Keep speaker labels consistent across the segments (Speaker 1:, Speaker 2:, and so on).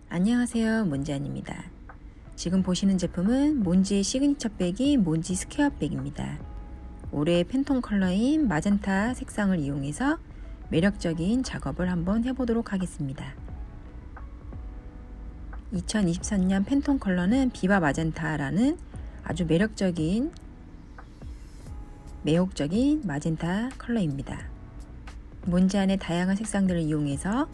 Speaker 1: 안녕하세요, 몬지안입니다. 지금 보시는 제품은 몬지의 시그니처 백인 몬지 스퀘어 백입니다. 올해의 팬톤 컬러인 마젠타 색상을 이용해서 매력적인 작업을 한번 해보도록 하겠습니다. 2023년 팬톤 컬러는 비바 마젠타라는 아주 매력적인 매혹적인 마젠타 컬러입니다. 몬지안의 다양한 색상들을 이용해서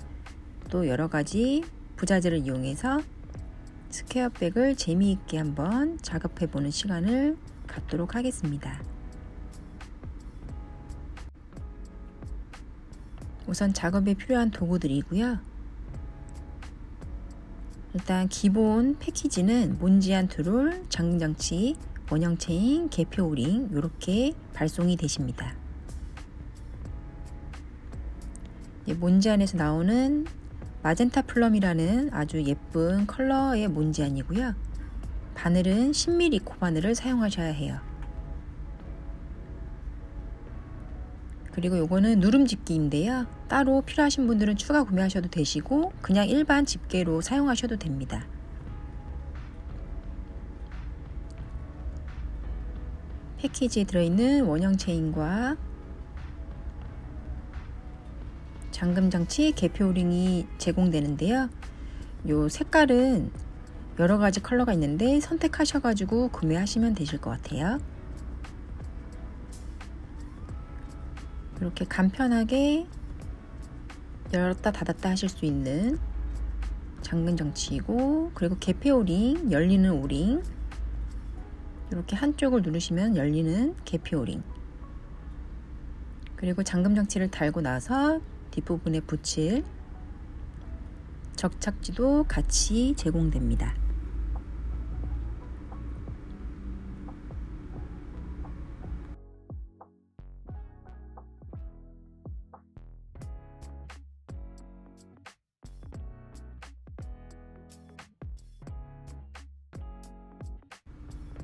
Speaker 1: 또 여러가지 부자재를 이용해서 스퀘어백을 재미있게 한번 작업해보는 시간을 갖도록 하겠습니다. 우선 작업에 필요한 도구들이고요. 일단 기본 패키지는 몬지안 트롤, 잠금장치, 원형 체인, 계표 오링 이렇게 발송이 되십니다. 몬지안에서 나오는 마젠타 플럼이라는 아주 예쁜 컬러의 몬지안이고요. 바늘은 10mm 코바늘을 사용하셔야 해요. 그리고 요거는 누름 집게인데요. 따로 필요하신 분들은 추가 구매하셔도 되시고 그냥 일반 집게로 사용하셔도 됩니다. 패키지에 들어있는 원형 체인과 잠금장치, 계표 오링이 제공되는데요. 요 색깔은 여러가지 컬러가 있는데 선택하셔가지고 구매하시면 되실 것 같아요. 이렇게 간편하게 열었다 닫았다 하실 수 있는 잠금장치이고, 그리고 계표 오링, 열리는 오링, 이렇게 한쪽을 누르시면 열리는 계표 오링, 그리고 잠금장치를 달고 나서 뒷부분에 붙일 접착지도 같이 제공됩니다.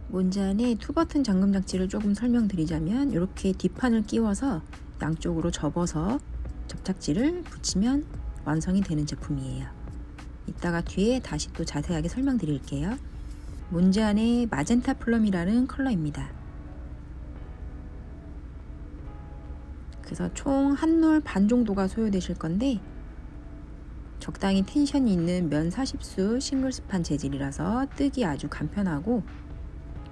Speaker 1: 몬지안의 투버튼 잠금장치를 조금 설명드리자면 이렇게 뒷판을 끼워서 양쪽으로 접어서 접착지를 붙이면 완성이 되는 제품이에요. 이따가 뒤에 다시 또 자세하게 설명드릴게요. 몬지안의 마젠타 플럼이라는 컬러입니다. 그래서 총 한 놀 반 정도가 소요되실 건데 적당히 텐션이 있는 면 40수 싱글스판 재질이라서 뜨기 아주 간편하고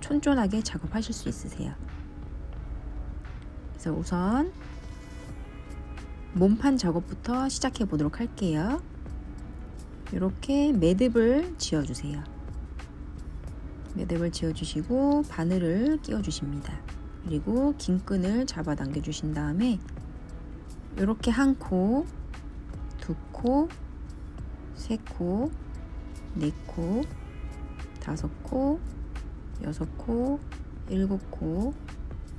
Speaker 1: 촌쫀하게 작업하실 수 있으세요. 그래서 우선 몸판 작업부터 시작해 보도록 할게요. 이렇게 매듭을 지어주세요. 매듭을 지어주시고 바늘을 끼워주십니다. 그리고 긴 끈을 잡아 당겨 주신 다음에 이렇게 한 코, 두 코, 세 코, 네 코, 다섯 코, 여섯 코, 일곱 코,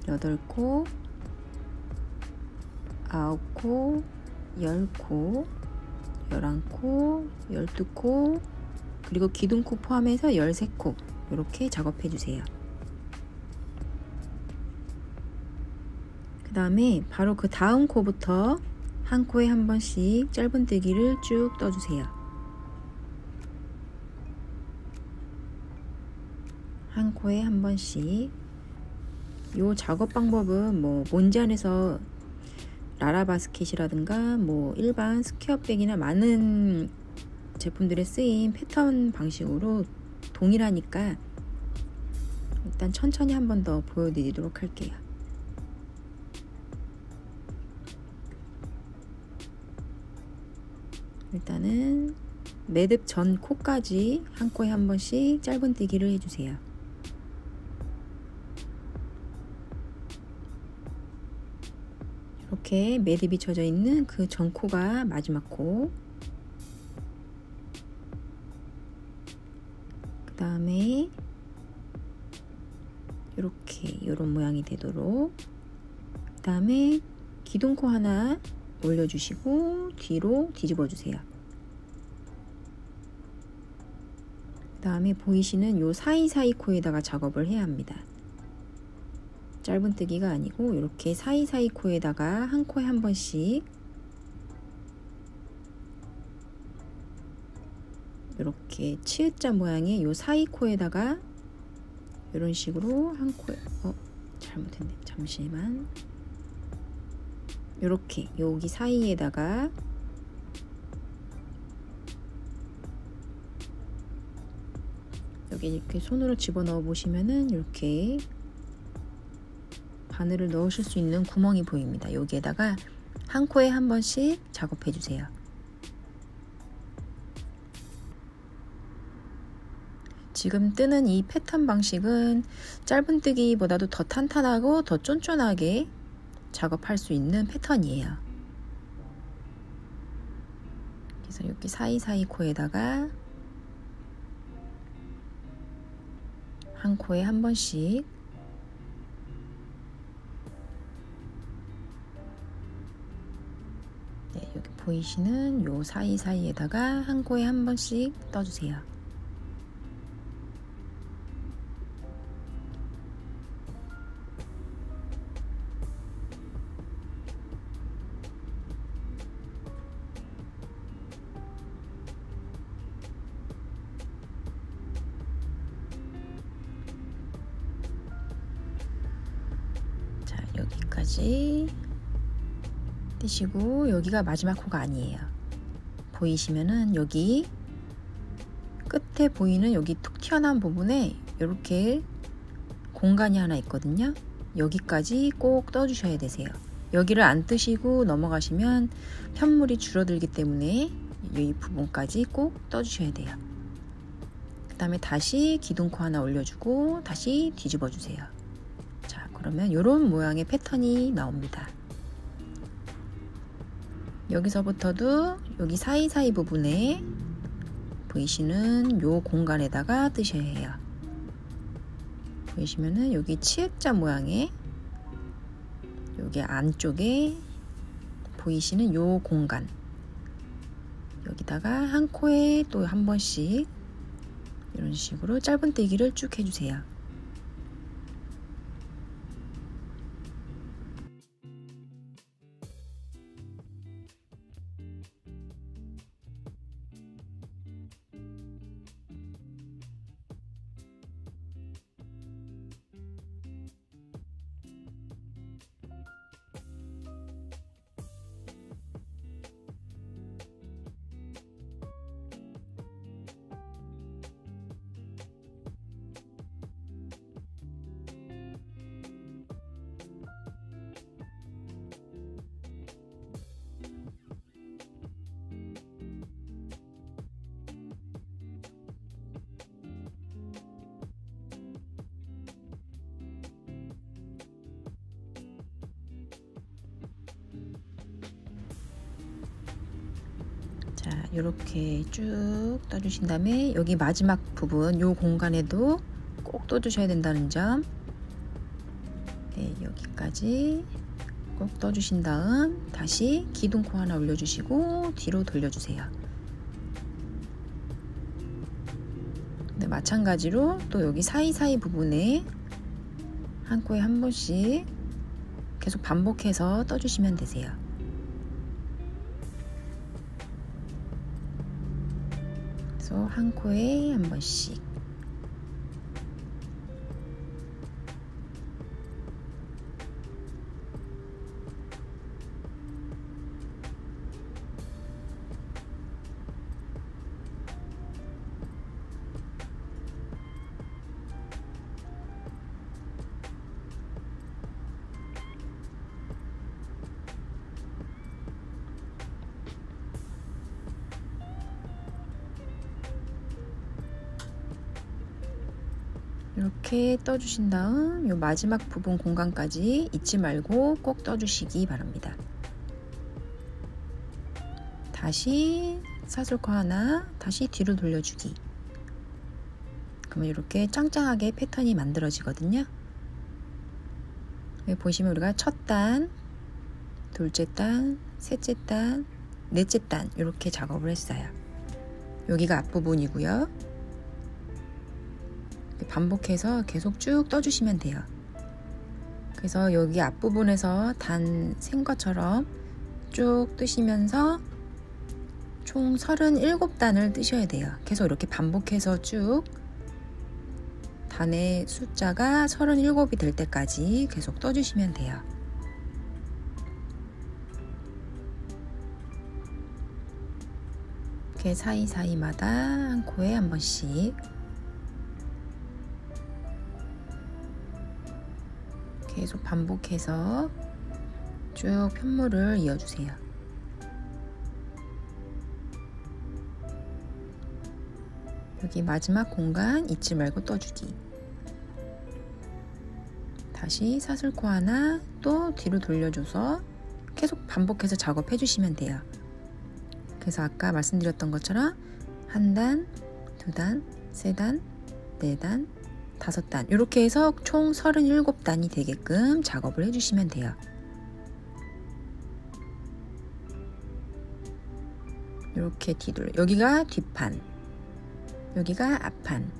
Speaker 1: 여덟 코, 아홉 코, 열 코, 11코, 12코, 그리고 기둥코 포함해서 13코 이렇게 작업해 주세요. 그 다음에 바로 그 다음 코부터 한 코에 한 번씩 짧은뜨기를 쭉 떠주세요. 한 코에 한 번씩. 이 작업 방법은 몬지안에서 라라바스켓이라든가 일반 스퀘어백이나 많은 제품들에 쓰인 패턴 방식으로 동일하니까 일단 천천히 한 번 더 보여드리도록 할게요. 일단은 매듭 전 코까지 한 코에 한 번씩 짧은뜨기를 해주세요. 이렇게 매듭이 쳐져 있는 그 전코가 마지막 코, 그 다음에 이렇게 이런 모양이 되도록, 그 다음에 기둥코 하나 올려주시고 뒤로 뒤집어 주세요. 그 다음에 보이시는 요 사이사이 코에다가 작업을 해야 합니다. 짧은뜨기가 아니고 이렇게 사이사이 코에다가 한 코에 한 번씩 이렇게 치읓자 모양의 요 사이 코에다가 이런 식으로 한 코에 잘못했네. 잠시만. 이렇게 여기 사이에다가 여기 이렇게 손으로 집어넣어 보시면은 이렇게 바늘을 넣으실 수 있는 구멍이 보입니다. 여기에다가 한 코에 한 번씩 작업해 주세요. 지금 뜨는 이 패턴 방식은 짧은뜨기보다도 더 탄탄하고 더 쫀쫀하게 작업할 수 있는 패턴이에요. 그래서 여기 사이사이 코에다가 한 코에 한 번씩 여기 보이시는 요 사이사이에다가 한 코에 한 번씩 떠주세요. 자, 여기까지 띄시고 여기가 마지막 코가 아니에요. 보이시면은 여기 끝에 보이는 여기 툭 튀어나온 부분에 이렇게 공간이 하나 있거든요. 여기까지 꼭 떠주셔야 되세요. 여기를 안 뜨시고 넘어가시면 편물이 줄어들기 때문에 이 부분까지 꼭 떠주셔야 돼요. 그 다음에 다시 기둥코 하나 올려주고 다시 뒤집어 주세요. 자, 그러면 이런 모양의 패턴이 나옵니다. 여기서부터도 여기 사이사이 부분에 보이시는 요 공간에다가 뜨셔야 해요. 보이시면은 여기 치읓자 모양의 여기 안쪽에 보이시는 요 공간, 여기다가 한 코에 또 한 번씩 이런 식으로 짧은뜨기를 쭉 해주세요. 자, 이렇게 쭉 떠주신 다음에 여기 마지막 부분 요 공간에도 꼭 떠주셔야 된다는 점, 여기까지 꼭 떠주신 다음 다시 기둥코 하나 올려주시고 뒤로 돌려주세요. 네, 마찬가지로 또 여기 사이사이 부분에 한 코에 한 번씩 계속 반복해서 떠주시면 되세요. 그래서 한 코에 한 번씩. 이렇게 떠주신 다음 요 마지막 부분 공간까지 잊지 말고 꼭 떠주시기 바랍니다. 다시 사슬코 하나 다시 뒤로 돌려주기. 그러면 이렇게 짱짱하게 패턴이 만들어지거든요. 여기 보시면 우리가 첫 단, 둘째 단, 셋째 단, 넷째 단 이렇게 작업을 했어요. 여기가 앞부분이고요. 반복해서 계속 쭉 떠주시면 돼요. 그래서 여기 앞부분에서 단 센 것처럼 쭉 뜨시면서 총 37단을 뜨셔야 돼요. 계속 이렇게 반복해서 쭉 단의 숫자가 37이 될 때까지 계속 떠주시면 돼요. 이렇게 사이사이마다 한 코에 한 번씩 계속 반복해서 쭉 편물을 이어주세요. 여기 마지막 공간 잊지 말고 떠주기. 다시 사슬코 하나 또 뒤로 돌려줘서 계속 반복해서 작업해 주시면 돼요. 그래서 아까 말씀드렸던 것처럼 한 단, 두 단, 세 단, 네 단, 다섯 단 이렇게 해서 총 37단이 되게끔 작업을 해주시면 돼요. 이렇게 뒤돌려. 여기가 뒷판, 여기가 앞판.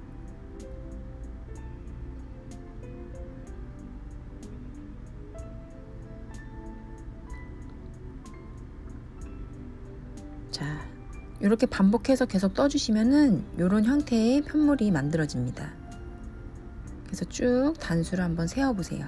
Speaker 1: 자, 이렇게 반복해서 계속 떠주시면은 이런 형태의 편물이 만들어집니다. 그래서 쭉 단수를 한번 세어보세요.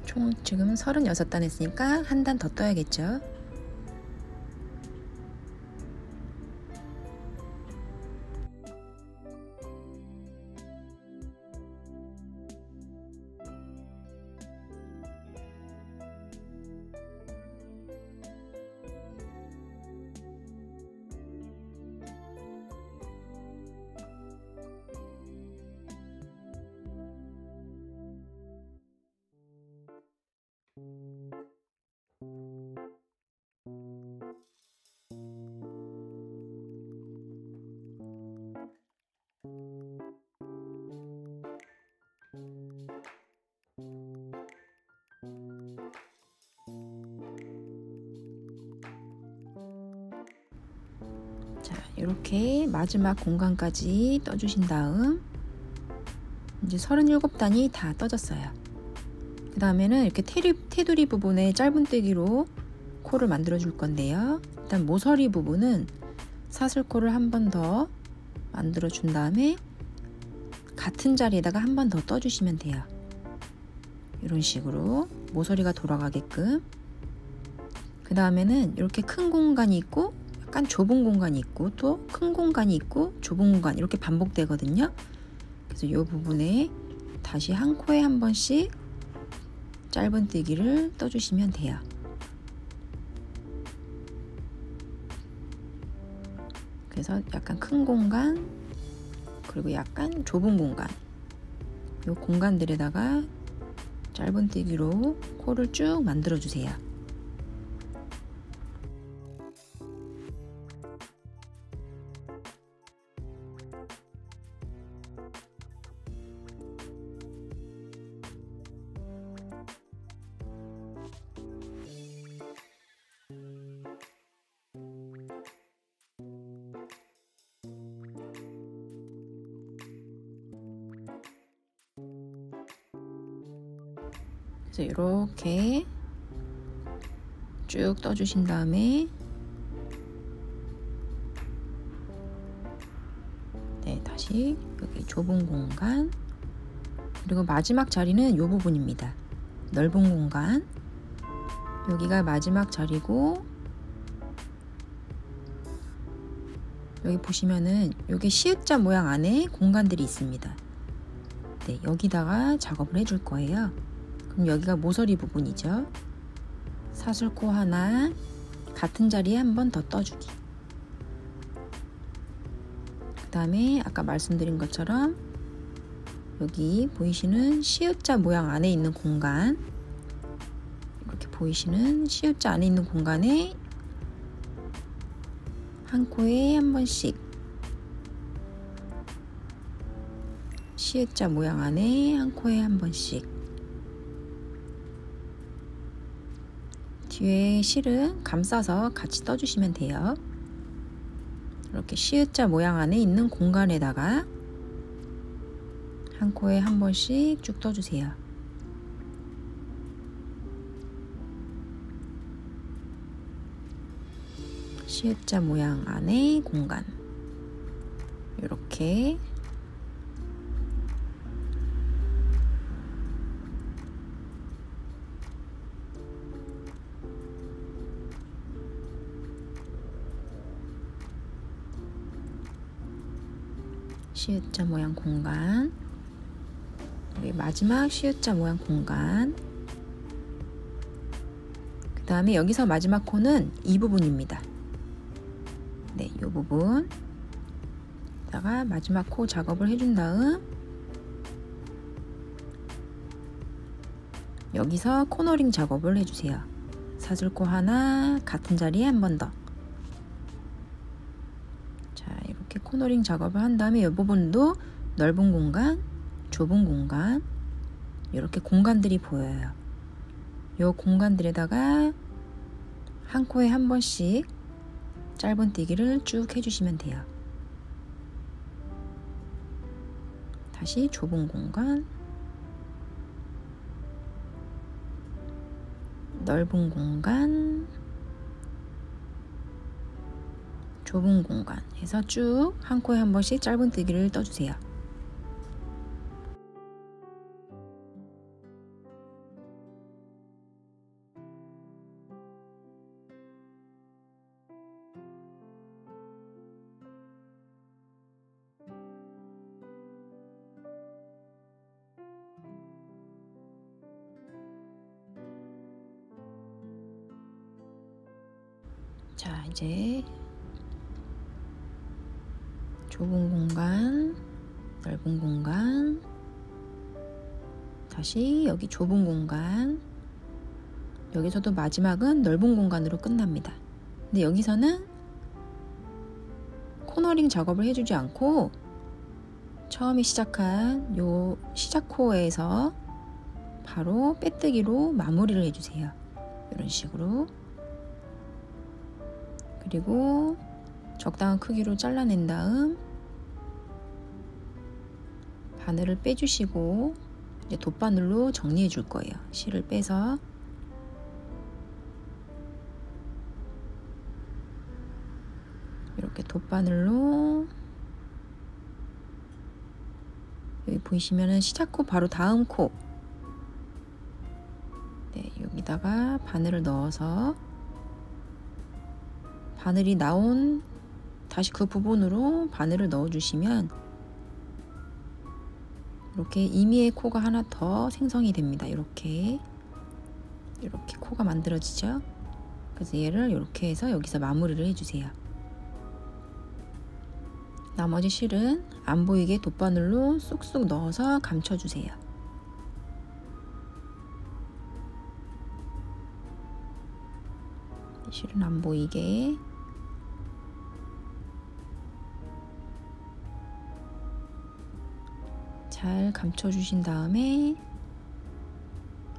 Speaker 1: 총 지금 36단 했으니까 한 단 더 떠야겠죠. 자, 이렇게 마지막 공간까지 떠주신 다음 이제 37단이 다 떠졌어요. 그 다음에는 이렇게 테두리 부분에 짧은뜨기로 코를 만들어 줄 건데요. 일단 모서리 부분은 사슬코를 한 번 더 만들어 준 다음에 같은 자리에다가 한 번 더 떠주시면 돼요. 이런 식으로 모서리가 돌아가게끔. 그 다음에는 이렇게 큰 공간이 있고 약간 좁은 공간이 있고 또 큰 공간이 있고 좁은 공간 이렇게 반복되거든요. 그래서 이 부분에 다시 한 코에 한 번씩 짧은뜨기를 떠주시면 돼요. 그래서 약간 큰 공간 그리고 약간 좁은 공간 이 공간들에다가 짧은뜨기로 코를 쭉 만들어 주세요. 그래서 이렇게 쭉 떠주신 다음에 다시 여기 좁은 공간 그리고 마지막 자리는 이 부분입니다. 넓은 공간 여기가 마지막 자리고 여기 보시면은 여기 시읒자 모양 안에 공간들이 있습니다. 여기다가 작업을 해줄 거예요. 그럼 여기가 모서리 부분이죠. 사슬코 하나 같은 자리에 한 번 더 떠주기. 그 다음에 아까 말씀드린 것처럼 여기 보이시는 시읒자 모양 안에 있는 공간 이렇게 보이시는 시읒자 안에 있는 공간에 한 코에 한 번씩 시읒자 모양 안에 한 코에 한 번씩 뒤에 실은 감싸서 같이 떠주시면 돼요. 이렇게 시읒자 모양 안에 있는 공간에다가 한 코에 한 번씩 쭉 떠주세요. 시읒자 모양 안에 공간, 이렇게 시읒자 모양 공간, 여기 마지막 시읒자 모양 공간, 그 다음에 여기서 마지막 코는 이 부분입니다. 네, 이 부분 다가 마지막 코 작업을 해준 다음 여기서 코너링 작업을 해주세요. 사슬코 하나 같은 자리에 한 번 더. 자, 이렇게 코너링 작업을 한 다음에 이 부분도 넓은 공간, 좁은 공간, 이렇게 공간들이 보여요. 이 공간들에다가 한 코에 한 번씩 짧은뜨기를 쭉 해주시면 돼요. 다시 좁은 공간, 넓은 공간, 좁은 공간 해서 쭉 한 코에 한 번씩 짧은뜨기를 떠주세요. 자, 이제 좁은 공간, 넓은 공간, 다시 여기 좁은 공간, 여기서도 마지막은 넓은 공간으로 끝납니다. 근데 여기서는 코너링 작업을 해주지 않고 처음에 시작한 요 시작코에서 바로 빼뜨기로 마무리를 해주세요. 이런 식으로. 그리고 적당한 크기로 잘라낸 다음 바늘을 빼주시고 이제 돗바늘로 정리해 줄 거예요. 실을 빼서 이렇게 돗바늘로, 여기 보이시면은 시작코 바로 다음 코, 네, 여기다가 바늘을 넣어서 바늘이 나온 다시 그 부분으로 바늘을 넣어 주시면 이렇게 임의의 코가 하나 더 생성이 됩니다. 이렇게 코가 만들어지죠. 그래서 얘를 이렇게 해서 여기서 마무리를 해주세요. 나머지 실은 안 보이게 돗바늘로 쏙쏙 넣어서 감춰주세요. 실은 안 보이게 잘 감춰주신 다음에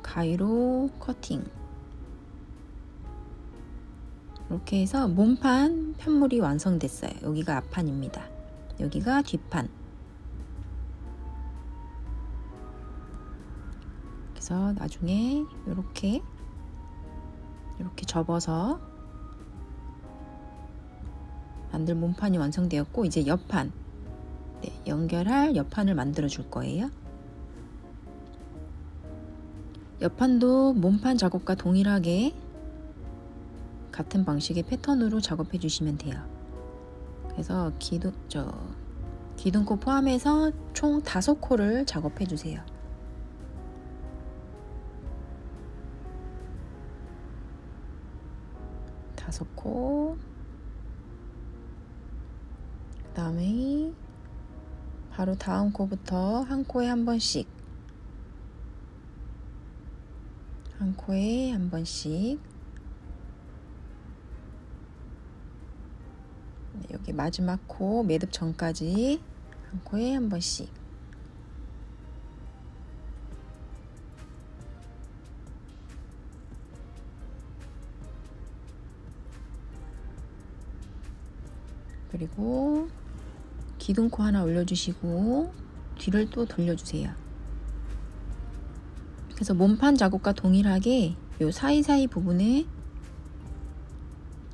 Speaker 1: 가위로 커팅. 이렇게 해서 몸판 편물이 완성됐어요. 여기가 앞판입니다. 여기가 뒷판. 그래서 나중에 이렇게 접어서 만들 몸판이 완성되었고, 이제 옆판, 네, 연결할 옆판을 만들어 줄 거예요. 옆판도 몸판 작업과 동일하게 같은 방식의 패턴으로 작업해 주시면 돼요. 그래서 기둥코 포함해서 총 5코를 작업해 주세요. 다섯 코. 그 다음에 바로 다음 코부터 한 코에 한 번씩, 한 코에 한 번씩, 여기 마지막 코 매듭 전까지 한 코에 한 번씩. 그리고 기둥코 하나 올려주시고 뒤를 또 돌려주세요. 그래서 몸판 작업과 동일하게 요 사이사이 부분에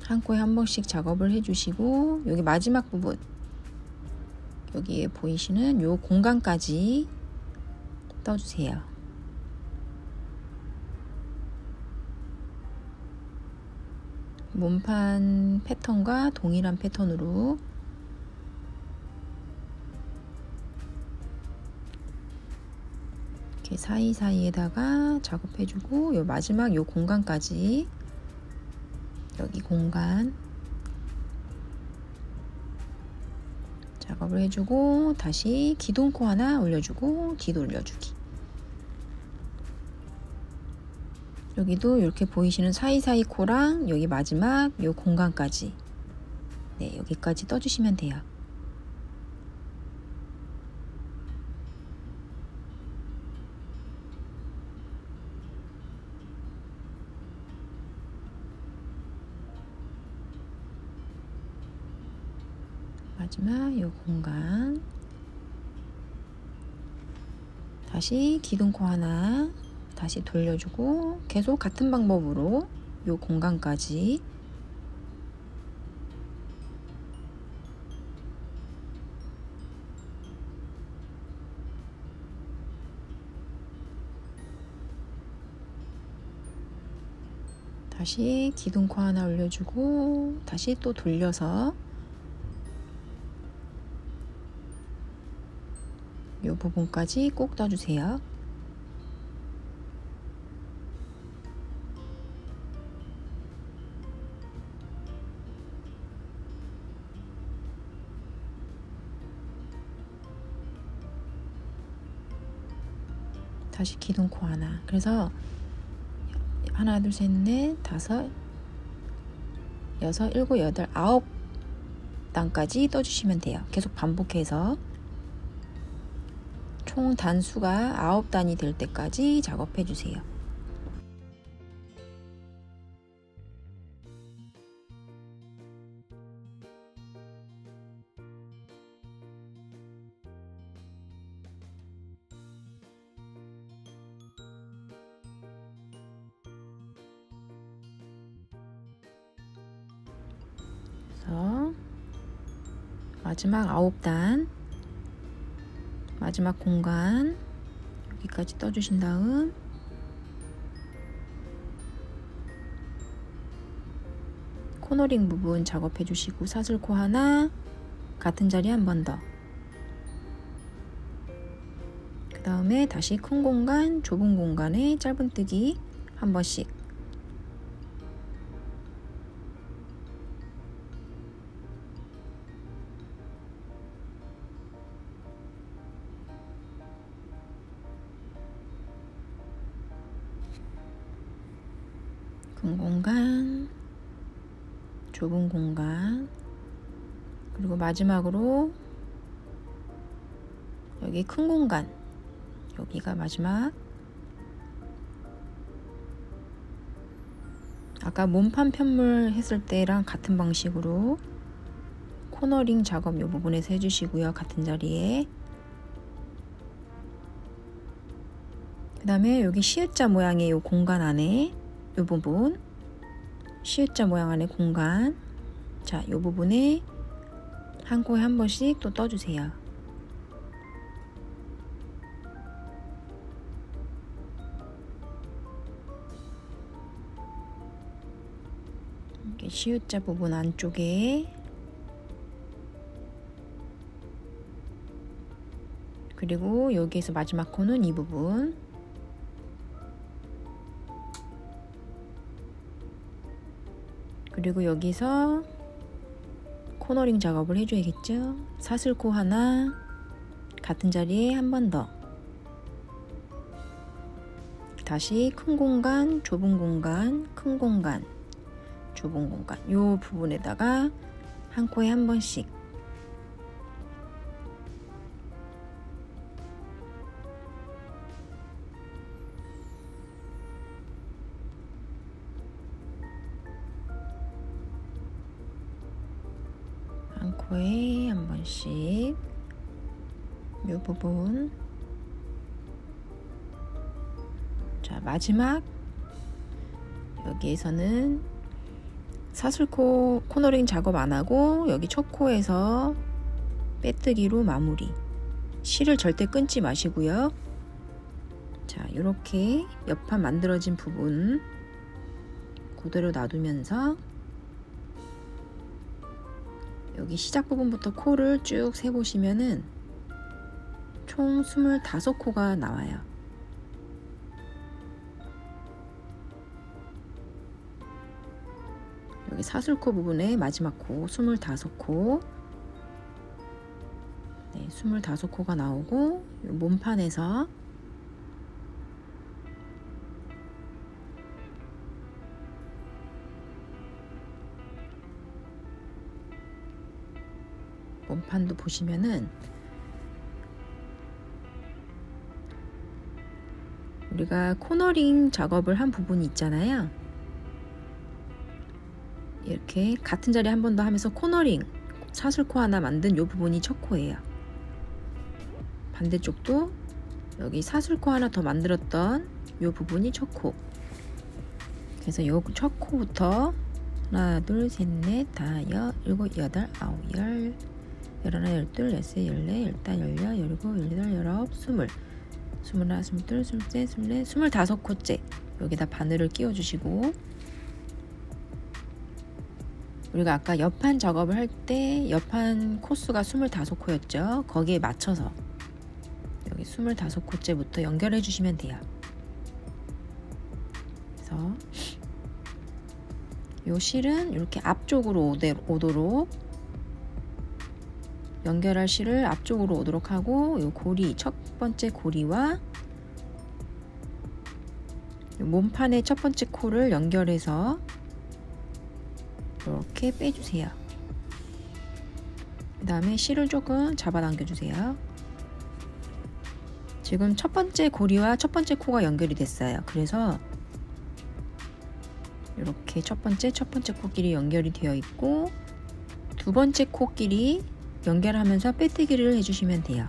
Speaker 1: 한 코에 한 번씩 작업을 해주시고, 여기 마지막 부분, 여기에 보이시는 요 공간까지 떠주세요. 몸판 패턴과 동일한 패턴으로 이렇게 사이사이에다가 작업해주고, 요 마지막 요 공간까지, 여기 공간 작업을 해주고, 다시 기둥코 하나 올려주고 뒤돌려주기. 여기도 이렇게 보이시는 사이사이 코랑 여기 마지막 요 공간까지, 네, 여기까지 떠주시면 돼요. 마지막 요 공간, 다시 기둥코 하나 다시 돌려주고, 계속 같은 방법으로 요 공간까지 다시 기둥코 하나 올려주고, 다시 또 돌려서 이 부분까지 꼭 떠주세요. 다시 기둥코 하나. 그래서 하나, 둘, 셋, 넷, 다섯, 여섯, 일곱, 여덟, 아홉 단까지 떠주시면 돼요. 계속 반복해서 총 단수가 9단이 될 때까지 작업해 주세요. 그래서 마지막 9단, 마지막 공간 여기까지 떠주신 다음 코너링 부분 작업해 주시고, 사슬코 하나 같은 자리 한 번 더, 그 다음에 다시 큰 공간, 좁은 공간에 짧은뜨기 한 번씩, 큰 공간, 좁은 공간, 그리고 마지막으로 여기 큰 공간, 여기가 마지막. 아까 몸판 편물 했을 때랑 같은 방식으로 코너링 작업 이 부분에서 해주시고요. 같은 자리에. 그 다음에 여기 시읒자 모양의 이 공간 안에 이 부분, 시읒자 모양 안에 공간, 자, 이 부분에 한 코에 한 번씩 또 떠주세요. 이렇게 시읒자 부분 안쪽에, 그리고 여기에서 마지막 코는 이 부분, 그리고 여기서 코너링 작업을 해줘야겠죠. 사슬코 하나 같은 자리에 한 번 더, 다시 큰 공간, 좁은 공간, 큰 공간, 좁은 공간, 요 부분에다가 한 코에 한 번씩 한 코에 한 번씩 이 부분. 자, 마지막 여기에서는 사슬코 코너링 작업 안 하고 여기 첫 코에서 빼뜨기로 마무리. 실을 절대 끊지 마시고요. 자, 이렇게 옆판 만들어진 부분 그대로 놔두면서 여기 시작 부분부터 코를 쭉 세보시면은 총 25코가 나와요. 여기 사슬코 부분에 마지막 코 25코. 네, 25코가 나오고 몸판에서 몸판도 보시면은 우리가 코너링 작업을 한 부분이 있잖아요. 이렇게 같은 자리에 한 번 더 하면서 코너링 사슬코 하나 만든 이 부분이 첫 코예요. 반대쪽도 여기 사슬코 하나 더 만들었던 이 부분이 첫 코. 그래서 요 첫 코부터 하나, 둘, 셋, 넷, 다, 여, 일곱, 여덟, 아홉, 열, 열하나, 열둘, 열세, 열네, 열다, 열여, 열일곱, 열여덟, 열아홉, 스물, 스물하나, 스물둘, 스물셋, 스물넷, 25코째 여기다 바늘을 끼워주시고, 우리가 아까 옆판 작업을 할 때 옆판 코수가 25코였죠. 거기에 맞춰서 여기 25코째부터 연결해 주시면 돼요. 그래서 요 실은 이렇게 앞쪽으로 오도록, 연결할 실을 앞쪽으로 오도록 하고, 요 고리, 첫 번째 고리와 요 몸판의 첫 번째 코를 연결해서 이렇게 빼주세요. 그 다음에 실을 조금 잡아당겨 주세요. 지금 첫 번째 고리와 첫 번째 코가 연결이 됐어요. 그래서 이렇게 첫 번째 코끼리 연결이 되어 있고, 두 번째 코끼리 연결하면서 빼뜨기를 해주시면 돼요.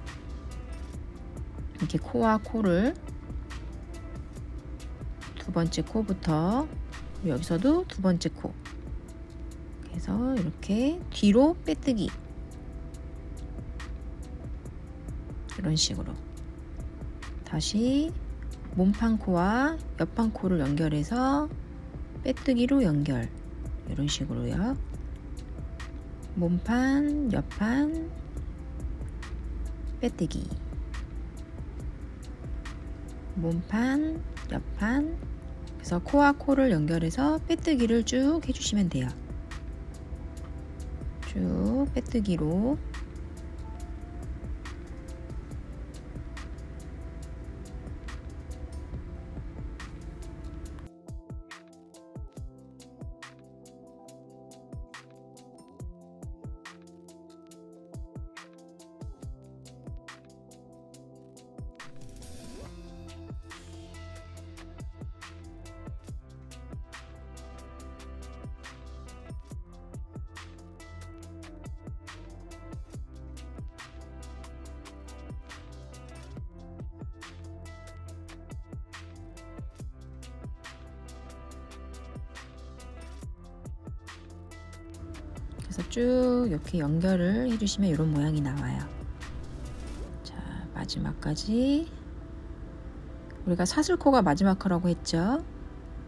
Speaker 1: 이렇게 코와 코를 두 번째 코부터 여기서도 두 번째 코, 그래서 이렇게 뒤로 빼뜨기, 이런 식으로 다시 몸판 코와 옆판 코를 연결해서 빼뜨기로 연결, 이런 식으로요. 몸판, 옆판, 빼뜨기, 몸판, 옆판. 그래서 코와 코를 연결해서 빼뜨기를 쭉 해주시면 돼요. 쭉 빼뜨기로. 그래서 쭉 이렇게 연결을 해주시면 이런 모양이 나와요. 자, 마지막까지. 우리가 사슬코가 마지막 코라고 했죠.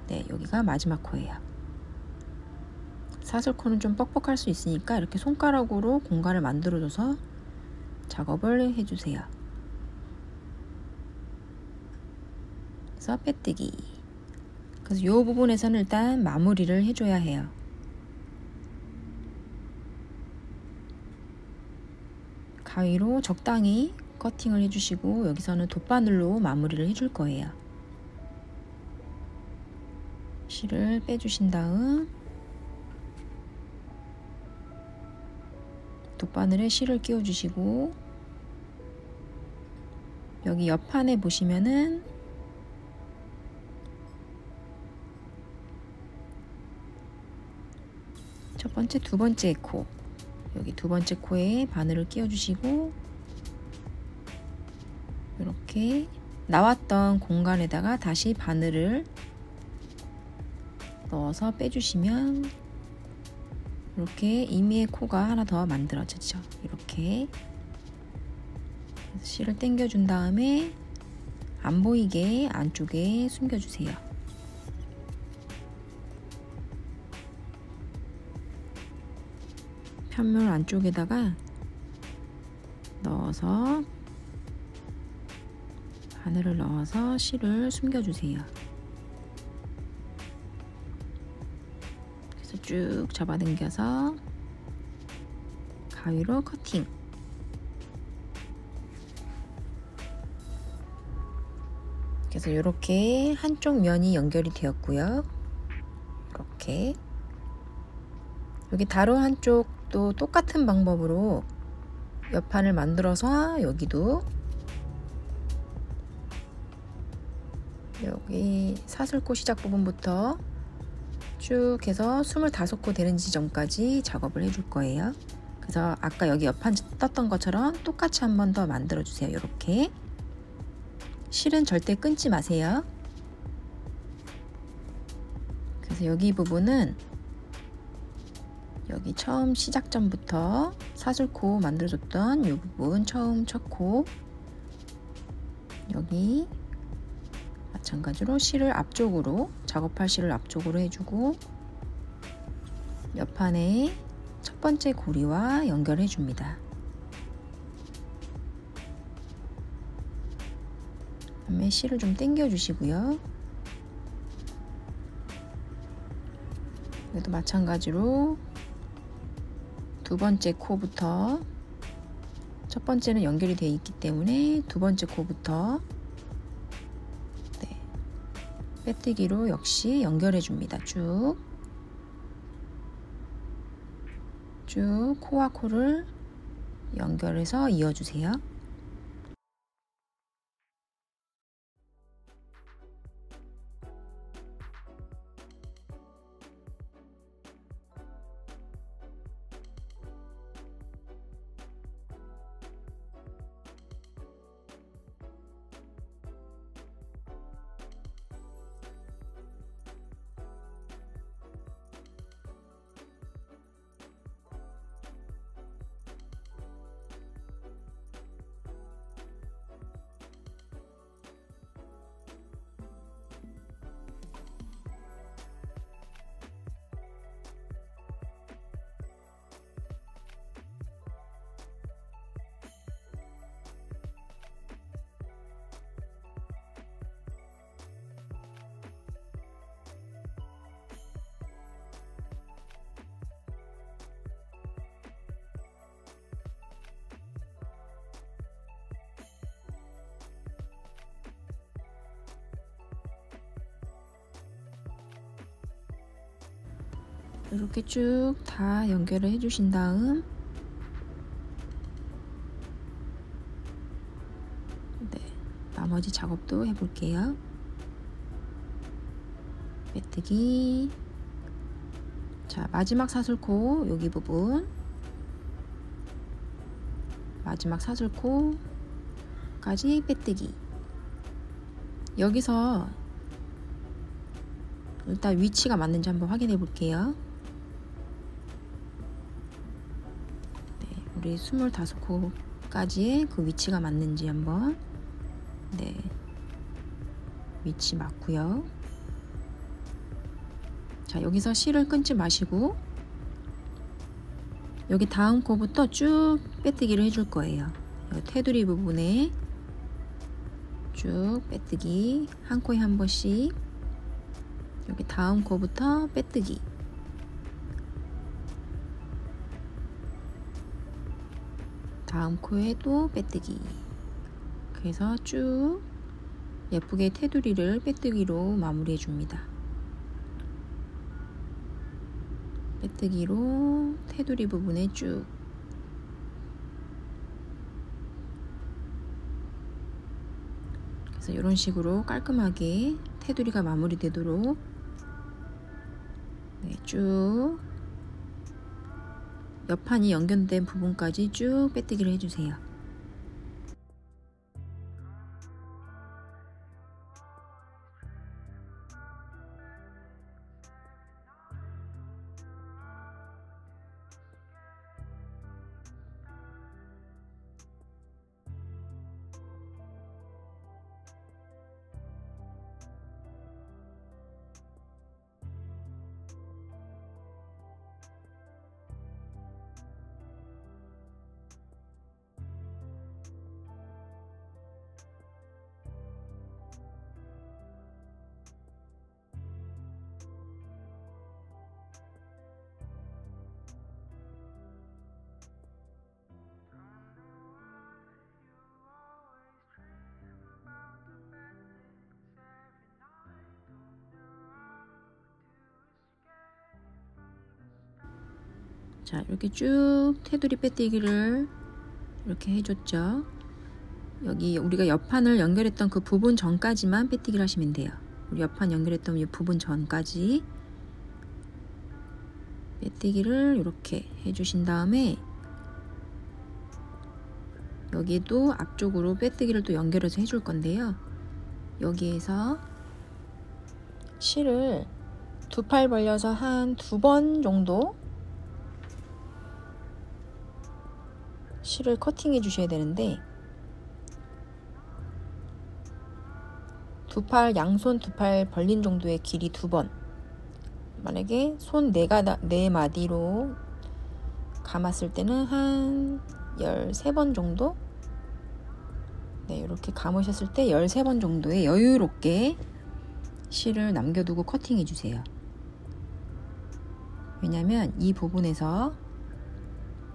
Speaker 1: 네, 여기가 마지막 코예요. 사슬코는 좀 뻑뻑할 수 있으니까 이렇게 손가락으로 공간을 만들어줘서 작업을 해주세요. 그래서 빼뜨기. 그래서 이 부분에서는 일단 마무리를 해줘야 해요. 가위로 적당히 커팅을 해주시고, 여기서는 돗바늘로 마무리를 해줄 거예요. 실을 빼주신 다음 돗바늘에 실을 끼워주시고, 여기 옆판에 보시면은 첫 번째, 두 번째 코, 여기 두 번째 코에 바늘을 끼워주시고, 이렇게 나왔던 공간에다가 다시 바늘을 넣어서 빼주시면 이렇게 이미의 코가 하나 더 만들어지죠. 이렇게 실을 당겨준 다음에 안 보이게 안쪽에 숨겨주세요. 편물 안쪽에다가 넣어서 바늘을 넣어서 실을 숨겨주세요. 그래서 쭉 잡아당겨서 가위로 커팅. 그래서 이렇게 한쪽 면이 연결이 되었고요. 이렇게 여기 다른 한쪽도 똑같은 방법으로 옆판을 만들어서 여기도 여기 사슬코 시작 부분부터 쭉 해서 25코 되는 지점까지 작업을 해줄 거예요. 그래서 아까 여기 옆판 떴던 것처럼 똑같이 한 번 더 만들어 주세요. 이렇게 실은 절대 끊지 마세요. 그래서 여기 부분은 여기 처음 시작점부터 사슬코 만들어줬던 이 부분 처음 첫 코 여기 마찬가지로 실을 앞쪽으로 작업할 실을 앞쪽으로 해주고 옆판에 첫 번째 고리와 연결해 줍니다. 그다음에 실을 좀 당겨 주시고요. 여기도 마찬가지로 두 번째 코부터 첫 번째는 연결이 되어 있기 때문에 두 번째 코부터 빼뜨기로 역시 연결해 줍니다. 쭉 코와 코를 연결해서 이어주세요. 이렇게 쭉 다 연결을 해주신 다음 나머지 작업도 해볼게요. 빼뜨기. 자, 마지막 사슬코 여기 부분 마지막 사슬코까지 빼뜨기. 여기서 일단 위치가 맞는지 한번 확인해 볼게요. 우리 25코까지의 그 위치가 맞는지 한번. 위치 맞고요. 자, 여기서 실을 끊지 마시고 여기 다음 코부터 쭉 빼뜨기를 해줄 거예요. 여기 테두리 부분에 쭉 빼뜨기 한 코에 한 번씩. 여기 다음 코부터 빼뜨기. 다음 코에 또 빼뜨기. 그래서 쭉 예쁘게 테두리를 빼뜨기로 마무리해 줍니다. 빼뜨기로 테두리 부분에 쭉. 그래서 이런 식으로 깔끔하게 테두리가 마무리되도록 쭉 옆판이 연결된 부분까지 쭉 빼뜨기를 해주세요. 자, 이렇게 쭉 테두리 빼뜨기를 이렇게 해줬죠. 여기 우리가 옆판을 연결했던 그 부분 전까지만 빼뜨기를 하시면 돼요. 우리 옆판 연결했던 이 부분 전까지 빼뜨기를 이렇게 해주신 다음에 여기도 앞쪽으로 빼뜨기를 또 연결해서 해줄 건데요. 여기에서 실을 두 팔 벌려서 한 2번 정도 실을 커팅해 주셔야 되는데, 양손 두 팔 벌린 정도의 길이 2번, 만약에 손 4마디로 감았을 때는 한 13번 정도, 네, 이렇게 감으셨을 때 13번 정도의 여유롭게 실을 남겨두고 커팅해 주세요. 왜냐면 이 부분에서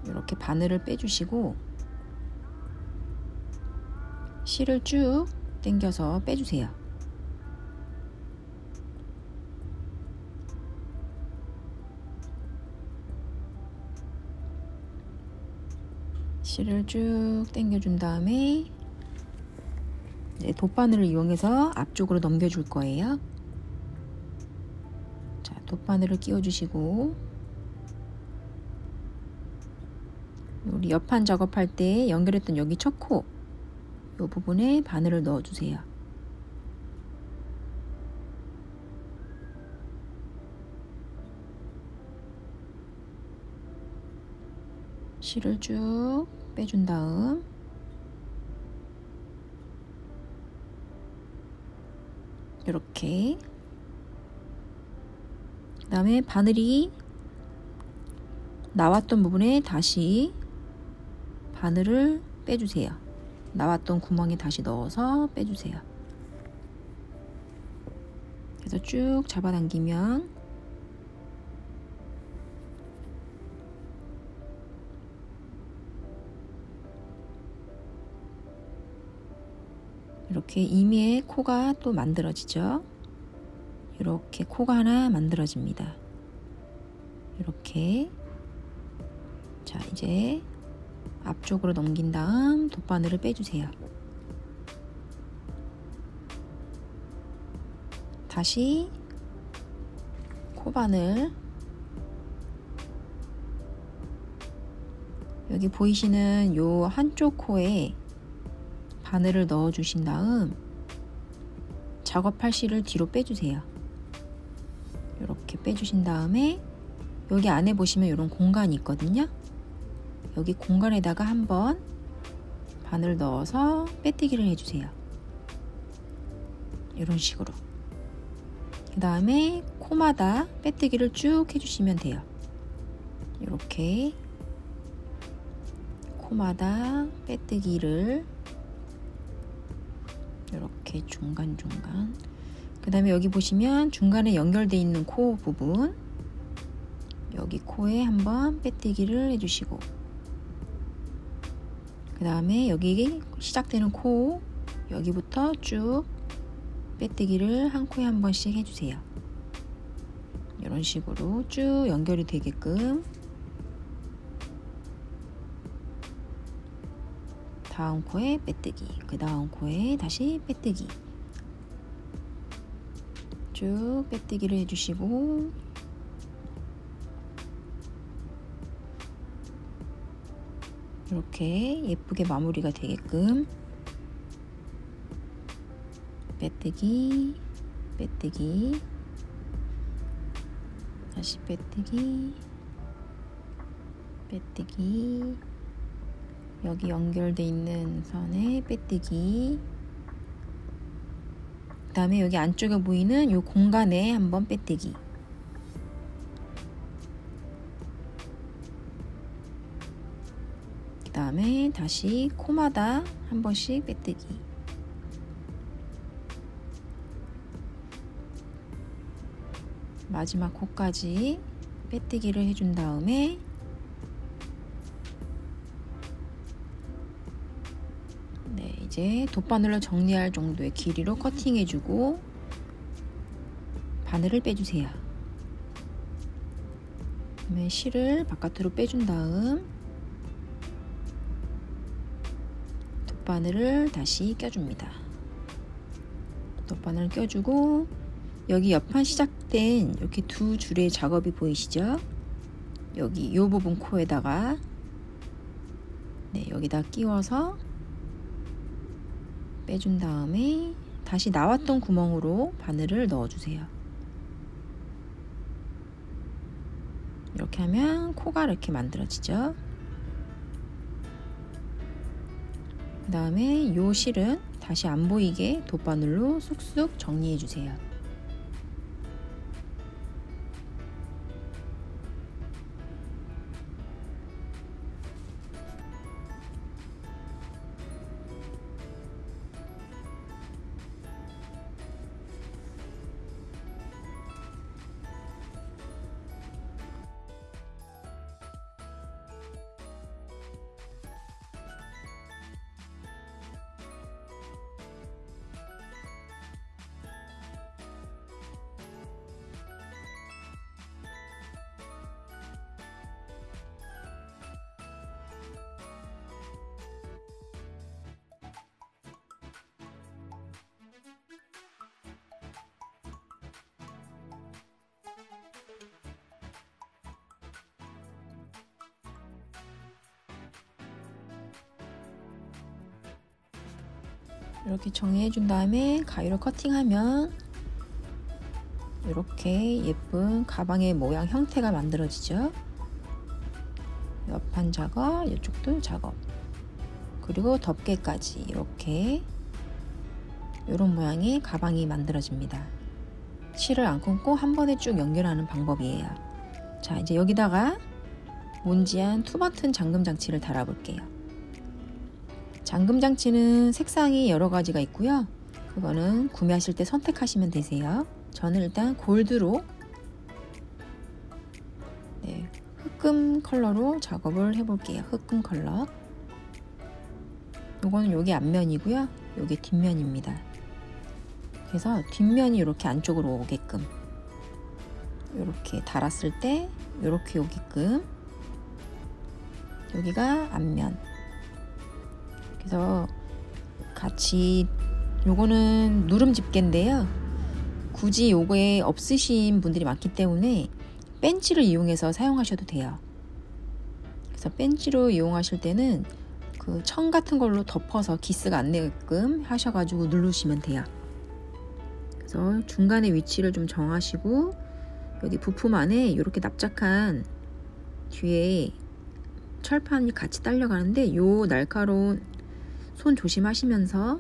Speaker 1: 이렇게 바늘을 빼주시고 실을 쭉 당겨서 빼주세요. 실을 쭉 당겨준 다음에 이제 돗바늘을 이용해서 앞쪽으로 넘겨줄 거예요. 자, 돗바늘을 끼워주시고 우리 옆판 작업할 때 연결했던 여기 첫 코, 이 부분에 바늘을 넣어주세요. 실을 쭉 빼준 다음 이렇게, 그 다음에 바늘이 나왔던 부분에 다시 바늘을 빼주세요. 나왔던 구멍에 다시 넣어서 빼주세요. 그래서 쭉 잡아당기면 이렇게 임의의 코가 또 만들어지죠. 이렇게 코가 하나 만들어집니다. 이렇게. 자, 이제 앞쪽으로 넘긴 다음 돗바늘을 빼주세요. 다시 코바늘, 여기 보이시는 요 한쪽 코에 바늘을 넣어 주신 다음 작업할 실을 뒤로 빼주세요. 이렇게 빼주신 다음에 여기 안에 보시면 이런 공간이 있거든요. 여기 공간에다가 한번 바늘 넣어서 빼뜨기를 해주세요. 이런 식으로. 그 다음에 코마다 빼뜨기를 쭉 해주시면 돼요. 이렇게 코마다 빼뜨기를 이렇게 중간중간. 그 다음에 여기 보시면 중간에 연결되어 있는 코 부분, 여기 코에 한번 빼뜨기를 해주시고, 그 다음에 여기 시작되는 코, 여기부터 쭉 빼뜨기를 한 코에 한 번씩 해주세요. 이런 식으로 쭉 연결이 되게끔. 다음 코에 빼뜨기, 그 다음 코에 다시 빼뜨기, 쭉 빼뜨기를 해주시고, 이렇게 예쁘게 마무리가 되게끔 빼뜨기, 빼뜨기, 다시 빼뜨기, 빼뜨기, 여기 연결돼 있는 선에 빼뜨기, 그 다음에 여기 안쪽에 보이는 이 공간에 한번 빼뜨기, 그 다음에 다시 코마다 한 번씩 빼뜨기, 마지막 코까지 빼뜨기를 해준 다음에 이제 돗바늘로 정리할 정도의 길이로 커팅해주고 바늘을 빼주세요. 그다음에 실을 바깥으로 빼준 다음 돗바늘을 다시 껴줍니다. 돗바늘을 껴주고 여기 옆판 시작된 이렇게 두 줄의 작업이 보이시죠? 여기 이 부분 코에다가 여기다 끼워서 빼준 다음에 다시 나왔던 구멍으로 바늘을 넣어주세요. 이렇게 하면 코가 이렇게 만들어지죠. 그 다음에 이 실은 다시 안 보이게 돗바늘로 쑥쑥 정리해 주세요. 이렇게 정리해 준 다음에 가위로 커팅하면 이렇게 예쁜 가방의 모양 형태가 만들어지죠. 옆판 작업, 이쪽도 작업, 그리고 덮개까지 이렇게 이런 모양의 가방이 만들어집니다. 실을 안 끊고 한 번에 쭉 연결하는 방법이에요. 자, 이제 여기다가 몬지안 투버튼 잠금 장치를 달아 볼게요. 잠금 장치는 색상이 여러 가지가 있고요. 그거는 구매하실 때 선택하시면 되세요. 저는 일단 골드로 흑금 컬러로 작업을 해볼게요. 흑금 컬러. 요거는 여기 앞면이고요. 여기 뒷면입니다. 그래서 뒷면이 이렇게 안쪽으로 오게끔 이렇게 달았을 때 이렇게 오게끔, 여기가 앞면. 그래서 같이, 요거는 누름 집게인데요. 굳이 요거에 없으신 분들이 많기 때문에 벤치를 이용해서 사용하셔도 돼요. 그래서 벤치로 이용하실 때는 그 청 같은 걸로 덮어서 기스가 안 내게끔 하셔가지고 누르시면 돼요. 그래서 중간에 위치를 좀 정하시고, 여기 부품 안에 이렇게 납작한 뒤에 철판이 같이 딸려가는데 요 날카로운 손 조심하시면서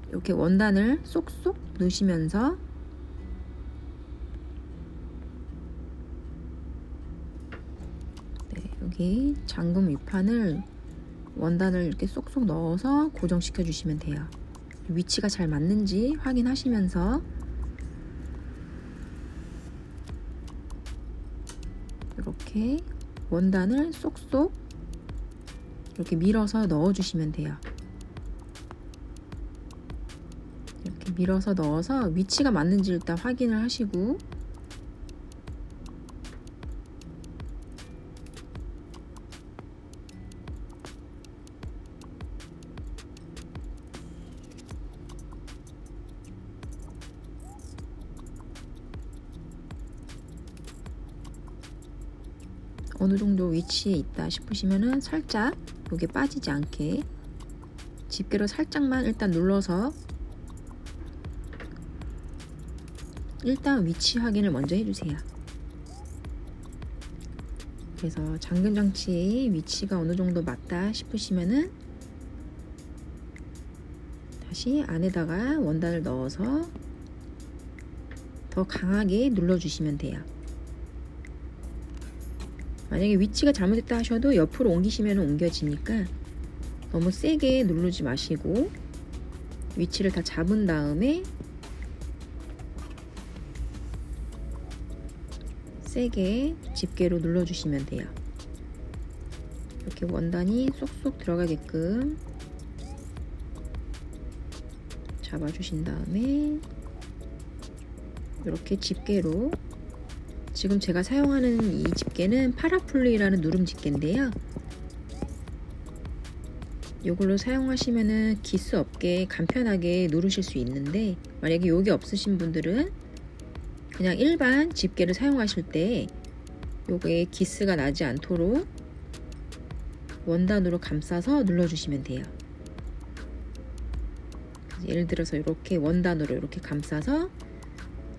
Speaker 1: 이렇게 원단을 쏙쏙 넣으시면서 여기 잠금 위판을 원단을 이렇게 쏙쏙 넣어서 고정시켜 주시면 돼요. 위치가 잘 맞는지 확인하시면서 이렇게 원단을 쏙쏙 이렇게 밀어서 넣어 주시면 돼요. 이렇게 밀어서 넣어서 위치가 맞는지 일단 확인을 하시고, 어느 정도 위치에 있다 싶으시면은 살짝 여기 빠지지 않게 집게로 살짝만 일단 눌러서 일단 위치 확인을 먼저 해주세요. 그래서 잠금 장치의 위치가 어느 정도 맞다 싶으시면은 다시 안에다가 원단을 넣어서 더 강하게 눌러주시면 돼요. 만약에 위치가 잘못됐다 하셔도 옆으로 옮기시면 옮겨지니까 너무 세게 누르지 마시고 위치를 다 잡은 다음에 세게 집게로 눌러주시면 돼요. 이렇게 원단이 쏙쏙 들어가게끔 잡아주신 다음에 이렇게 집게로 지금 제가 사용하는 이 집게는 파라플리라는 누름 집게인데요. 이걸로 사용하시면은 기스 없게 간편하게 누르실 수 있는데, 만약에 요게 없으신 분들은 그냥 일반 집게를 사용하실 때 요게 기스가 나지 않도록 원단으로 감싸서 눌러주시면 돼요. 예를 들어서 이렇게 원단으로 이렇게 감싸서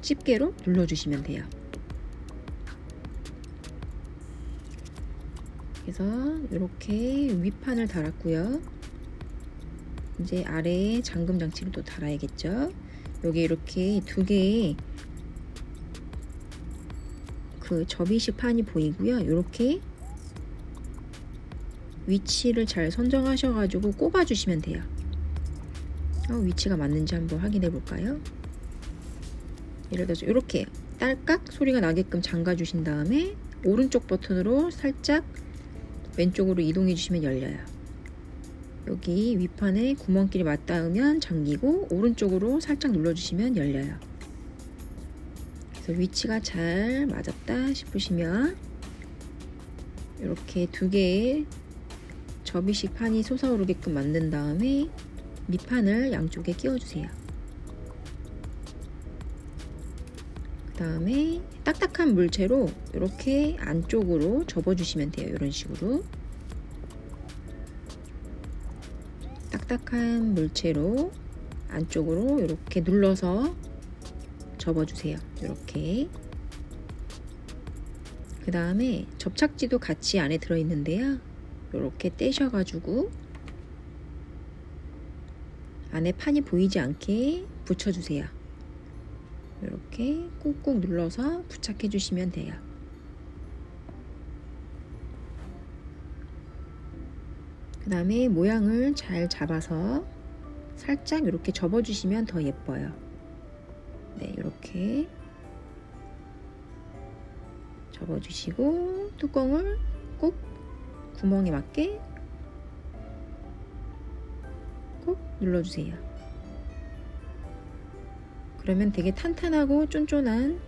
Speaker 1: 집게로 눌러주시면 돼요. 그래서 이렇게 윗판을 달았고요. 이제 아래에 잠금 장치를 또 달아야겠죠. 여기 이렇게 두 개의 그 접이식 판이 보이고요. 이렇게 위치를 잘 선정하셔가지고 꼽아 주시면 돼요. 위치가 맞는지 한번 확인해 볼까요? 예를 들어서 이렇게 딸깍 소리가 나게끔 잠가 주신 다음에 오른쪽 버튼으로 살짝 왼쪽으로 이동해 주시면 열려요. 여기 윗판에 구멍끼리 맞닿으면 잠기고 오른쪽으로 살짝 눌러주시면 열려요. 그래서 위치가 잘 맞았다 싶으시면 이렇게 두 개의 접이식 판이 솟아오르게끔 만든 다음에 밑판을 양쪽에 끼워주세요. 그 다음에 딱딱한 물체로 이렇게 안쪽으로 접어주시면 돼요. 이런 식으로 딱딱한 물체로 안쪽으로 이렇게 눌러서 접어주세요. 이렇게. 그 다음에 접착지도 같이 안에 들어있는데요. 이렇게 떼셔가지고 안에 판이 보이지 않게 붙여주세요. 이렇게 꾹꾹 눌러서 부착해 주시면 돼요. 그 다음에 모양을 잘 잡아서 살짝 이렇게 접어주시면 더 예뻐요. 네, 이렇게 접어주시고 뚜껑을 꼭 구멍에 맞게 꼭 눌러주세요. 그러면 되게 탄탄하고 쫀쫀한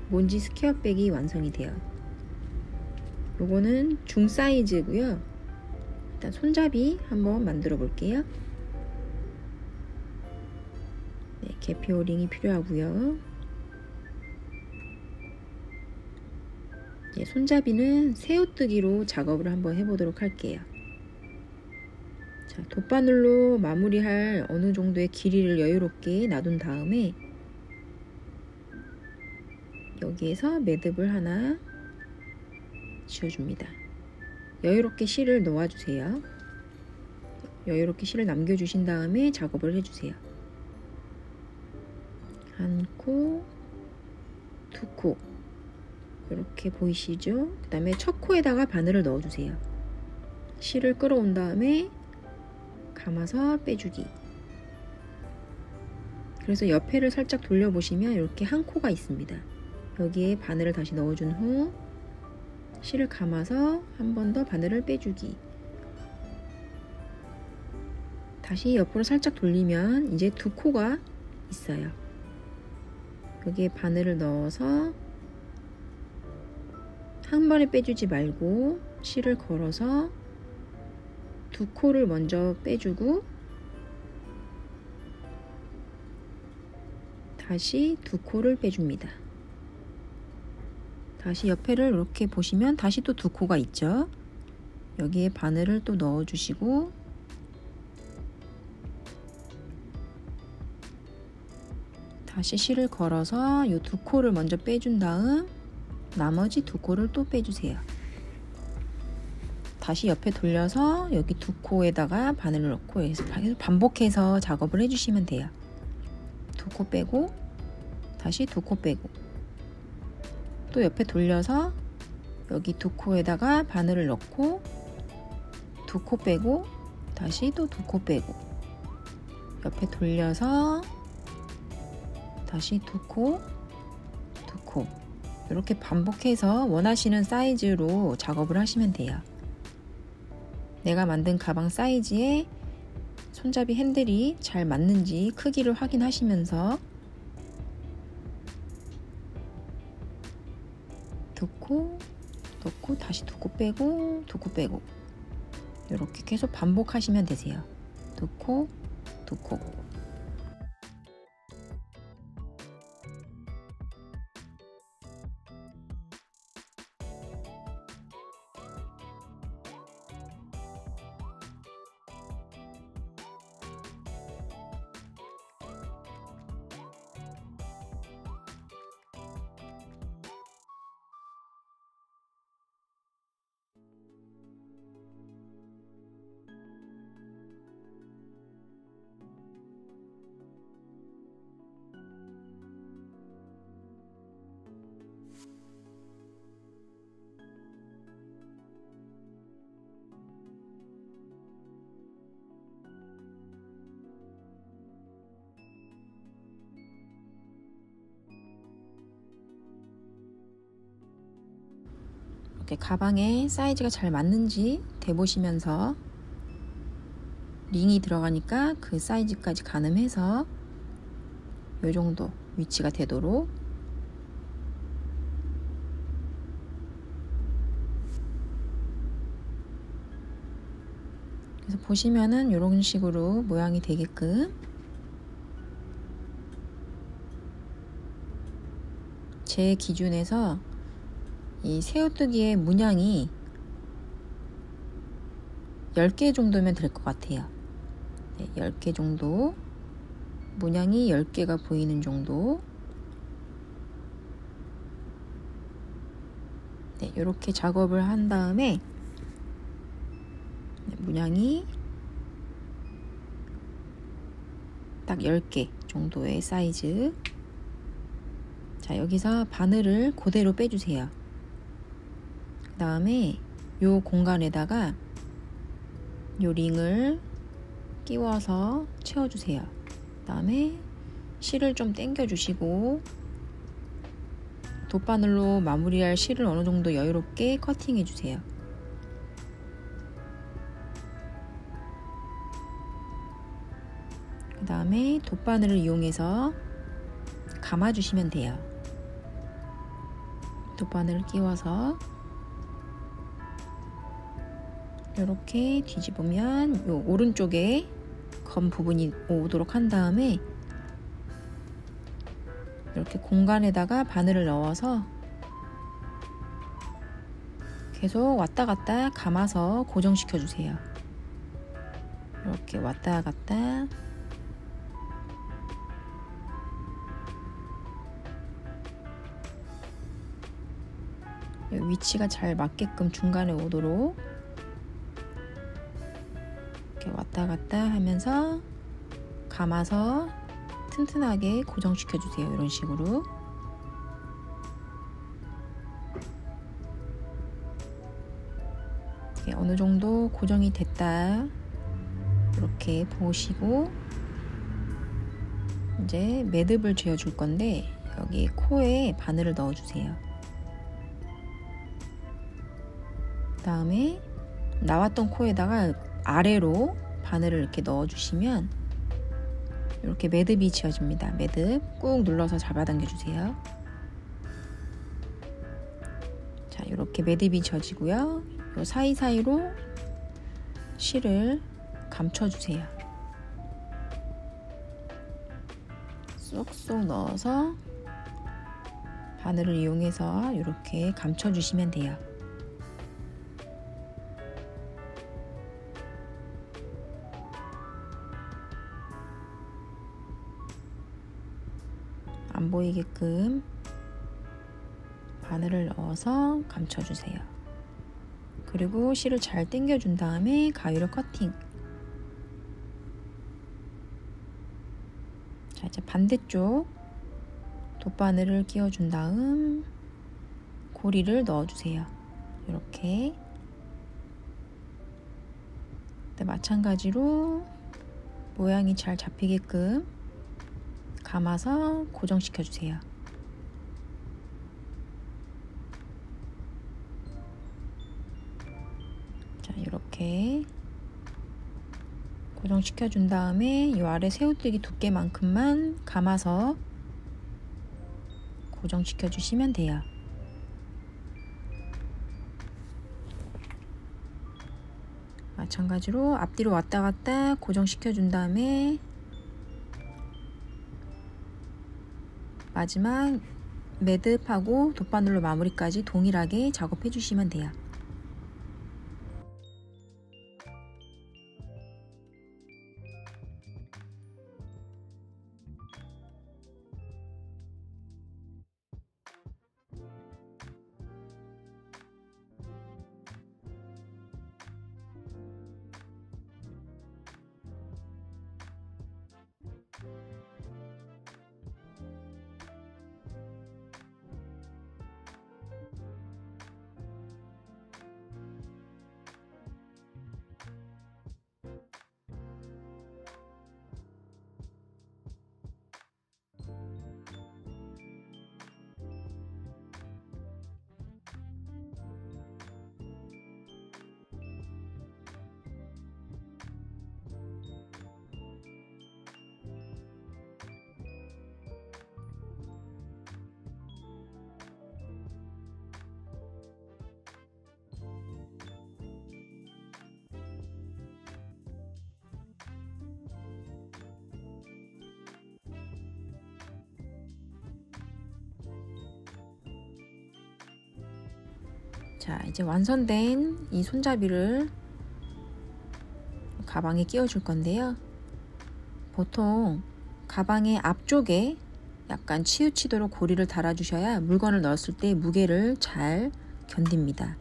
Speaker 1: 몬지 스퀘어백이 완성이 돼요. 요거는 중 사이즈고요. 일단 손잡이 한번 만들어 볼게요. 네, 계피 오링이 필요하고요. 네, 손잡이는 새우뜨기로 작업을 한번 해보도록 할게요. 자, 돗바늘로 마무리할 어느 정도의 길이를 여유롭게 놔둔 다음에 여기에서 매듭을 하나 지어줍니다. 여유롭게 실을 놓아주세요. 여유롭게 실을 남겨주신 다음에 작업을 해주세요. 한 코, 두 코 이렇게 보이시죠? 그 다음에 첫 코에다가 바늘을 넣어주세요. 실을 끌어온 다음에 감아서 빼주기. 그래서 옆에를 살짝 돌려보시면 이렇게 한 코가 있습니다. 여기에 바늘을 다시 넣어준 후 실을 감아서 한 번 더 바늘을 빼주기. 다시 옆으로 살짝 돌리면 이제 두 코가 있어요. 여기에 바늘을 넣어서 한 번에 빼주지 말고 실을 걸어서 두 코를 먼저 빼주고 다시 두 코를 빼줍니다. 다시 옆에를 이렇게 보시면 다시 또 두 코가 있죠. 여기에 바늘을 또 넣어주시고 다시 실을 걸어서 이 두 코를 먼저 빼준 다음 나머지 두 코를 또 빼주세요. 다시 옆에 돌려서 여기 두 코에다가 바늘을 넣고 여기서 반복해서 작업을 해주시면 돼요. 두 코 빼고 다시 두 코 빼고 또 옆에 돌려서 여기 두 코에다가 바늘을 넣고 두 코 빼고 다시 또 두 코 빼고 옆에 돌려서 다시 두 코, 두 코 이렇게 반복해서 원하시는 사이즈로 작업을 하시면 돼요. 내가 만든 가방 사이즈에 손잡이 핸들이 잘 맞는지 크기를 확인하시면서 넣고 다시 도코 빼고 도코 빼고 이렇게 계속 반복하시면 되세요. 도코 도코. 이렇게 가방에 사이즈가 잘 맞는지 대보시면서 링이 들어가니까 그 사이즈까지 가늠해서 이 정도 위치가 되도록 그래서 보시면은 이런 식으로 모양이 되게끔 제 기준에서 이 새우뜨기의 문양이 10개 정도면 될 것 같아요. 네, 10개 정도, 문양이 10개가 보이는 정도. 네, 이렇게 작업을 한 다음에 문양이 딱 10개 정도의 사이즈. 자, 여기서 바늘을 그대로 빼주세요. 그 다음에 이 공간에다가 이 링을 끼워서 채워주세요. 그 다음에 실을 좀 당겨 주시고 돗바늘로 마무리할 실을 어느 정도 여유롭게 커팅해 주세요. 그 다음에 돗바늘을 이용해서 감아 주시면 돼요. 돗바늘을 끼워서 이렇게 뒤집으면 요 오른쪽에 검 부분이 오도록 한 다음에 이렇게 공간에다가 바늘을 넣어서 계속 왔다 갔다 감아서 고정시켜 주세요. 이렇게 왔다 갔다. 위치가 잘 맞게끔 중간에 오도록 이렇게 왔다 갔다 하면서 감아서 튼튼하게 고정시켜 주세요. 이런 식으로. 어느 정도 고정이 됐다 이렇게 보시고 이제 매듭을 지어 줄 건데 여기 코에 바늘을 넣어 주세요. 그 다음에 나왔던 코에다가 아래로 바늘을 이렇게 넣어 주시면 이렇게 매듭이 지어집니다. 매듭 꾹 눌러서 잡아당겨 주세요. 자, 이렇게 매듭이 지어지고요. 요 사이사이로 실을 감춰 주세요. 쏙쏙 넣어서 바늘을 이용해서 이렇게 감춰 주시면 돼요. 안 보이게끔 바늘을 넣어서 감춰주세요. 그리고 실을 잘 당겨준 다음에 가위로 커팅. 자, 이제 반대쪽 돗바늘을 끼워준 다음 고리를 넣어주세요. 이렇게. 마찬가지로 모양이 잘 잡히게끔 감아서 고정시켜 주세요. 자, 이렇게 고정시켜 준 다음에 이 아래 새우뜨기 두께만큼만 감아서 고정시켜 주시면 돼요. 마찬가지로 앞뒤로 왔다 갔다 고정시켜 준 다음에 마지막 매듭하고 돗바늘로 마무리까지 동일하게 작업해 주시면 돼요. 자, 이제 완성된 이 손잡이를 가방에 끼워 줄 건데요. 보통 가방의 앞쪽에 약간 치우치도록 고리를 달아 주셔야 물건을 넣었을 때 무게를 잘 견딥니다.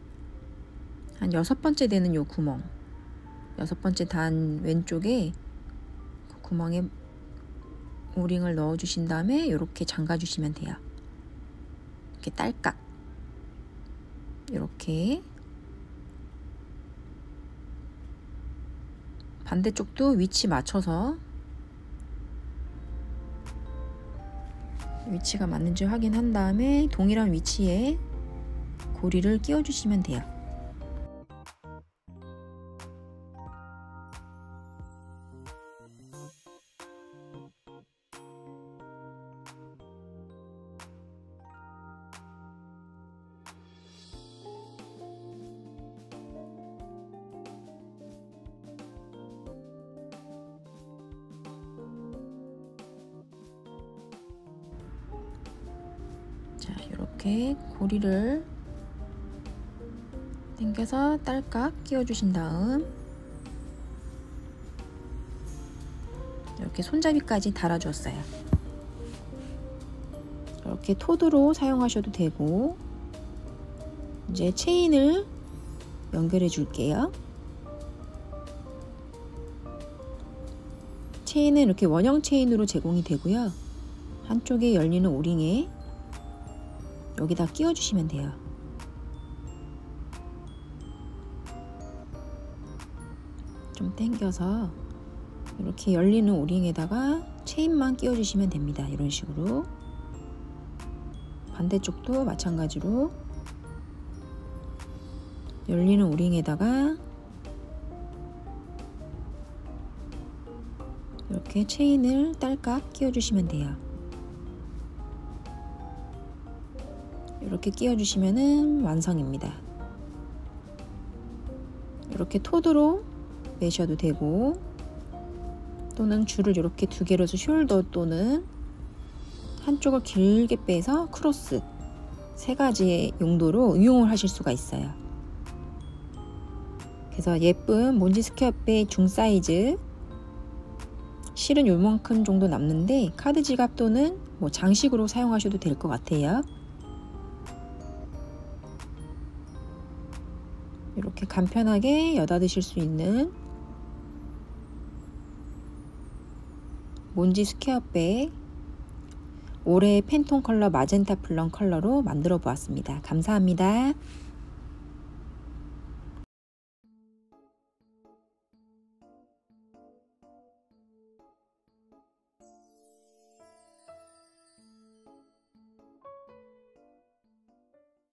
Speaker 1: 한 6번째 되는 요 구멍, 6번째 단 왼쪽에 그 구멍에 오링을 넣어 주신 다음에 이렇게 잠가 주시면 돼요. 이렇게 딸깍, 이렇게. 반대쪽도 위치 맞춰서 위치가 맞는지 확인한 다음에 동일한 위치에 고리를 끼워 주시면 돼요. 자, 이렇게 고리를 당겨서 딸깍 끼워 주신 다음 이렇게 손잡이까지 달아 주었어요. 이렇게 토드로 사용하셔도 되고, 이제 체인을 연결해 줄게요. 체인은 이렇게 원형 체인으로 제공이 되고요. 한쪽에 열리는 오링에 여기다 끼워 주시면 돼요. 좀 당겨서 이렇게 열리는 오링에다가 체인만 끼워 주시면 됩니다. 이런 식으로. 반대쪽도 마찬가지로 열리는 오링에다가 이렇게 체인을 딸깍 끼워 주시면 돼요. 이렇게 끼워 주시면은 완성입니다. 이렇게 토드로 매셔도 되고, 또는 줄을 이렇게 두 개로 해서 숄더, 또는 한쪽을 길게 빼서 크로스, 세 가지의 용도로 응용을 하실 수가 있어요. 그래서 예쁜 몬지 스퀘어백 중 사이즈, 실은 요만큼 정도 남는데 카드 지갑 또는 뭐 장식으로 사용하셔도 될 것 같아요. 이렇게 간편하게 여다 드실 수 있는 몬지 스퀘어백, 올해의 팬톤 컬러 마젠타 플럼 컬러로 만들어 보았습니다. 감사합니다.